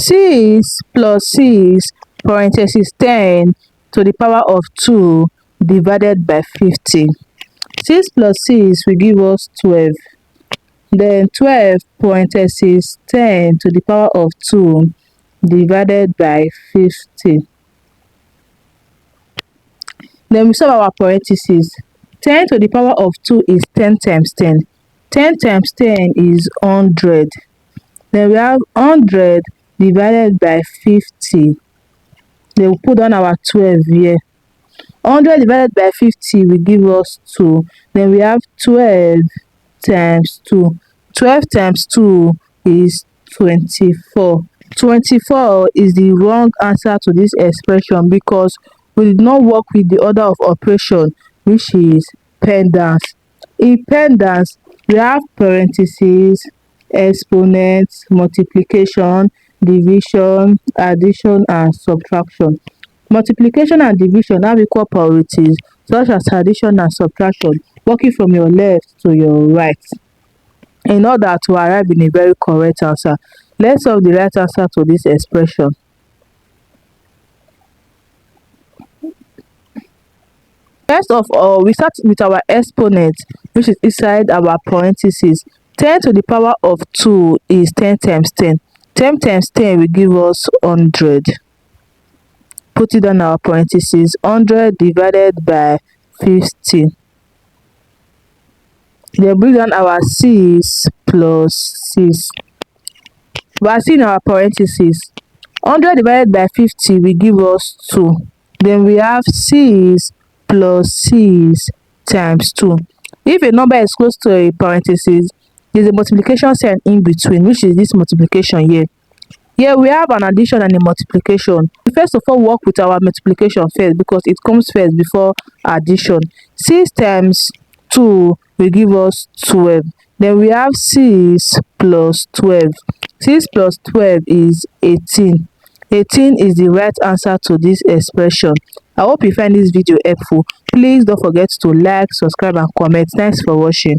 6 plus 6 parenthesis 10 to the power of 2 divided by 50. 6 plus 6 will give us 12. Then 12 parenthesis 10 to the power of 2 divided by 50. Then we solve our parentheses. 10 to the power of 2 is 10 times 10. 10 times 10 is 100. Then we have 100 divided by 50. Then we put down our 12 here. 100 divided by 50 will give us 2. Then we have 12 times 2. 12 times 2 is 24. 24 is the wrong answer to this expression because we did not work with the order of operation, which is PEMDAS. In PEMDAS, we have parentheses, exponents, multiplication, division, addition, and subtraction. Multiplication and division have equal priorities, such as addition and subtraction, working from your left to your right, in order to arrive in a very correct answer. Let's solve the right answer to this expression. First of all, we start with our exponent, which is inside our parentheses. 10 to the power of 2 is 10 times 10. 10 times 10 will give us 100. Put it on our parentheses. 100 divided by 50. Then bring down our 6 plus 6. We are seeing our parentheses. 100 divided by 50 will give us 2. Then we have 6 plus 6 times 2. If a number is close to a parenthesis, there's a multiplication sign in between, which is this multiplication here. Here we have an addition and a multiplication. We first of all work with our multiplication first because it comes first before addition. 6 times 2 will give us 12. Then we have 6 plus 12. 6 plus 12 is 18. 18 is the right answer to this expression. I hope you find this video helpful. Please don't forget to like, subscribe, and comment. Thanks for watching.